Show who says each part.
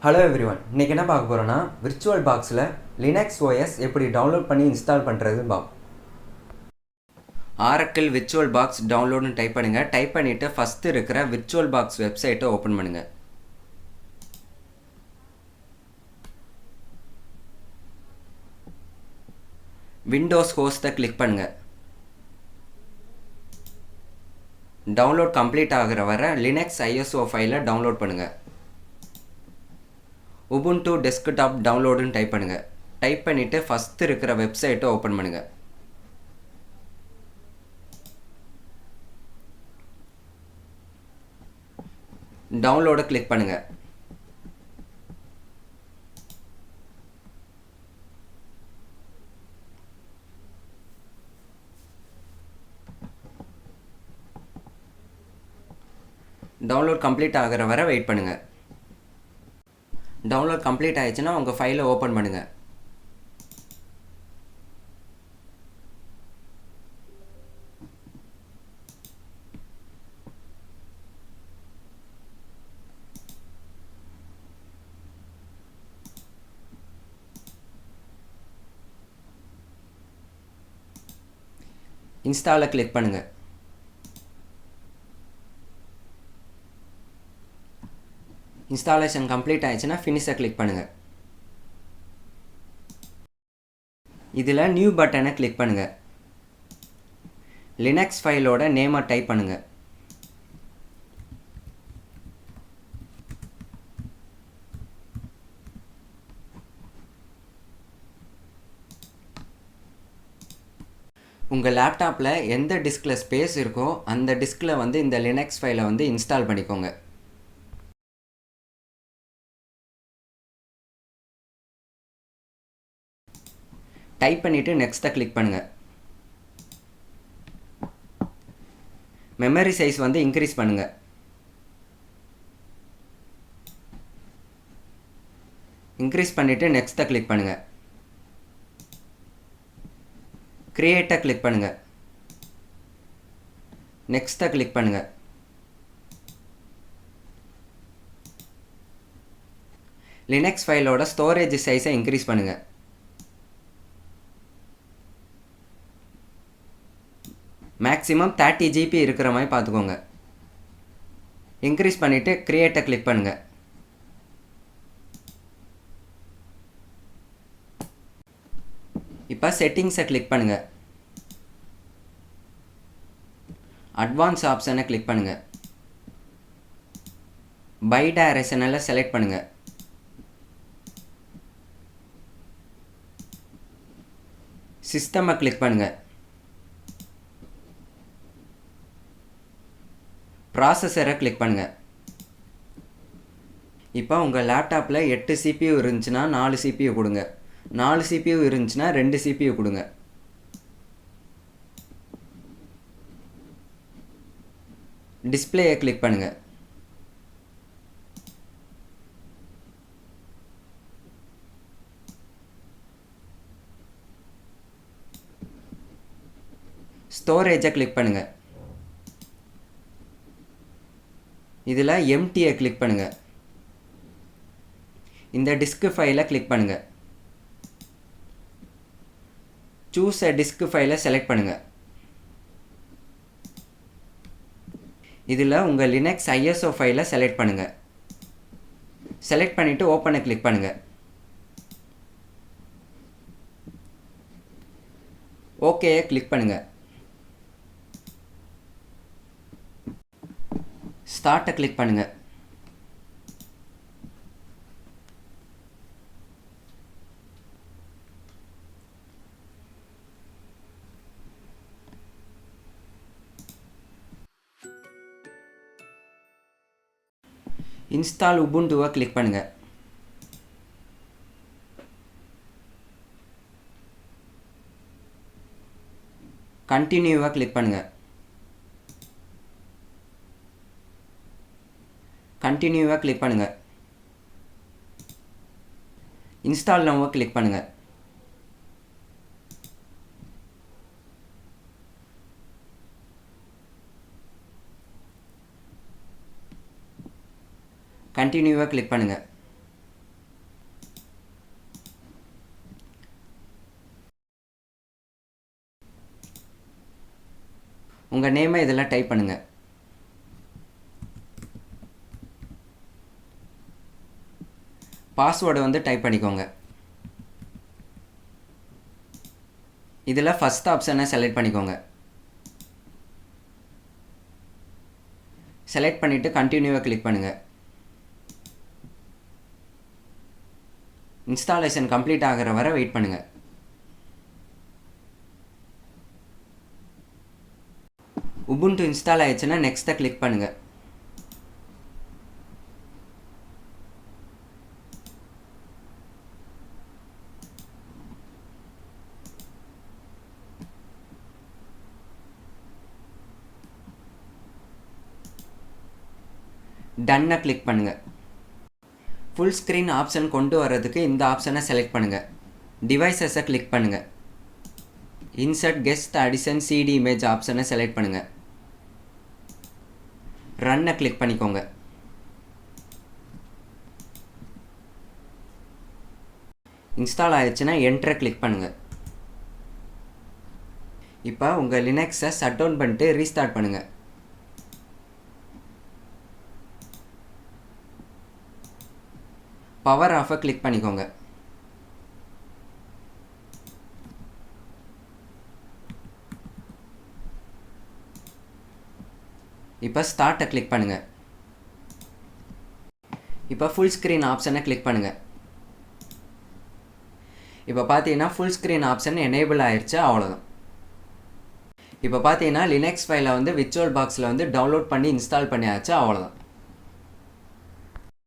Speaker 1: Hello everyone. இன்னைக்கு என்ன பார்க்க போறோம்னா Virtualboxல Linux OS எப்படி டவுன்லோட் பண்ணி இன்ஸ்டால் பண்றதுன்னு பார்ப்போம். Oracle Virtualbox டவுன்லோட்னு டைப் பண்ணுங்க. டைப் பண்ணிட்டு ஃபர்ஸ்ட் இருக்கிற Virtualbox வெப்சைட்டை ஓபன் பண்ணுங்க. Windows ஹோஸ்டை கிளிக் பண்ணுங்க. டவுன்லோட் கம்ப்ளீட் ஆகுற வரை Linux ISO ஃபைலை டவுன்லோட் பண்ணுங்க. Ubuntu desktop டவுன்லோடுன்னு டைப் பண்ணுங்க. டைப் பண்ணிட்டு ஃபர்ஸ்ட் இருக்கிற வெப்சைட்டை ஓபன் பண்ணுங்க. டவுன்லோட கிளிக் பண்ணுங்க. டவுன்லோட் கம்ப்ளீட் ஆகுற வரை வெயிட் பண்ணுங்க. டவுன்லோட் கம்ப்ளீட் ஆயிடுச்சுன்னா உங்கள் ஃபைலை ஓப்பன் பண்ணுங்க. இன்ஸ்டாலை கிளிக் பண்ணுங்க. இன்ஸ்டாலேஷன் கம்ப்ளீட் ஆயிடுச்சுன்னா ஃபினிஷை கிளிக் பண்ணுங்க. இதில் நியூ பட்டனை கிளிக் பண்ணுங்க. லினக்ஸ் ஃபைலோட நேமை டைப் பண்ணுங்க. உங்கள் லேப்டாப்பில் எந்த டிஸ்கில் ஸ்பேஸ் இருக்கோ அந்த டிஸ்கில் இந்த லினக்ஸ் ஃபைலை இன்ஸ்டால் பண்ணிக்கோங்க. டைப் பண்ணிவிட்டு நெக்ஸ்ட்டை கிளிக் பண்ணுங்கள். மெமரி சைஸ் இன்க்ரீஸ் பண்ணுங்கள். இன்க்ரீஸ் பண்ணிவிட்டு நெக்ஸ்ட்டை கிளிக் பண்ணுங்கள். கிரியேட்டை கிளிக் பண்ணுங்கள். நெக்ஸ்ட்டை கிளிக் பண்ணுங்கள். லினக்ஸ் ஃபைலோட ஸ்டோரேஜ் சைஸை இன்க்ரீஸ் பண்ணுங்கள். மேக்ஸிமம் 30 GB இருக்கிற மாதிரி பார்த்துக்கோங்க. இன்க்ரீஸ் பண்ணிவிட்டு கிரியேட்டை கிளிக் பண்ணுங்கள். இப்போ செட்டிங்ஸை கிளிக் பண்ணுங்கள். அட்வான்ஸ் ஆப்ஷனை கிளிக் பண்ணுங்கள். பை டைரக்ஷனில் செலக்ட் பண்ணுங்கள். சிஸ்டமை கிளிக் பண்ணுங்கள். ப்ராசஸரை கிளிக் பண்ணுங்கள். இப்போ உங்கள் லேப்டாப்பில் 8 CPU இருந்துச்சுன்னா 4 CPU கொடுங்க. 4 CPU இருந்துச்சுன்னா 2 CPU கொடுங்க. டிஸ்பிளேயை கிளிக் பண்ணுங்கள். ஸ்டோரேஜை கிளிக் பண்ணுங்கள். இதில் எம்டியை கிளிக் பண்ணுங்கள். இந்த டிஸ்க் ஃபைலை கிளிக் பண்ணுங்கள். சூஸ் அ டிஸ்க் ஃபைலை செலக்ட் பண்ணுங்கள். இதில் உங்கள் லினக்ஸ் ISO ஃபைலை செலக்ட் பண்ணுங்கள். செலக்ட் பண்ணிவிட்டு ஓப்பனை கிளிக் பண்ணுங்கள். ஓகேயை கிளிக் பண்ணுங்கள். ஸ்டார்ட்டை கிளிக் பண்ணுங்கள். இன்ஸ்டால் உபுண்டுவை கிளிக் பண்ணுங்கள். கண்டினியூவை கிளிக் பண்ணுங்கள். கண்டினியூவை கிளிக் பண்ணுங்கள். இன்ஸ்டால் நோவை கிளிக் பண்ணுங்கள். கண்டினியூவை கிளிக் பண்ணுங்கள். உங்கள் நேமை இதில் டைப் பண்ணுங்கள். பாஸ்வேர்டு வந்து டைப் பண்ணிக்கோங்க. இதில் ஃபஸ்ட் ஆப்ஷனை செலக்ட் பண்ணிக்கோங்க. செலக்ட் பண்ணிவிட்டு கண்டினியூவை கிளிக் பண்ணுங்கள். இன்ஸ்டாலேஷன் கம்ப்ளீட் ஆகிற வரை வெயிட் பண்ணுங்கள். உபுண்டு இன்ஸ்டால் ஆயிடுச்சுன்னா நெக்ஸ்ட்டை கிளிக் பண்ணுங்கள். டன்னை கிளிக் பண்ணுங்கள். ஃபுல் ஸ்க்ரீன் ஆப்ஷன் கொண்டு வர்றதுக்கு இந்த ஆப்ஷனை செலக்ட் பண்ணுங்கள். டிவைசஸை கிளிக் பண்ணுங்கள். Insert guest addition CD image ஆப்ஷனை செலக்ட் பண்ணுங்கள். ரன்னை கிளிக் பண்ணிக்கோங்க. இன்ஸ்டால் ஆயிடுச்சுன்னா என்டரை கிளிக் பண்ணுங்கள். இப்போ உங்கள் லினக்ஸை ஷட் டவுன் பண்ணிட்டு ரீஸ்டார்ட் பண்ணுங்கள். பவர் ஆஃபை கிளிக் பண்ணிக்கோங்க. இப்போ ஸ்டார்ட்டை கிளிக் பண்ணுங்கள். இப்போ ஃபுல் ஸ்க்ரீன் ஆப்ஷனை கிளிக் பண்ணுங்கள். இப்போ பார்த்தீங்கன்னா ஃபுல் ஸ்க்ரீன் ஆப்ஷன் எனேபிள் ஆயிடுச்சு. அவ்வளோதான். இப்போ பார்த்தீங்கன்னா லினக்ஸ் ஃபைலை வந்து விர்ச்சுவல் பாக்ஸில் வந்து டவுன்லோட் பண்ணி இன்ஸ்டால் பண்ணியாச்சு. அவ்வளோதான்.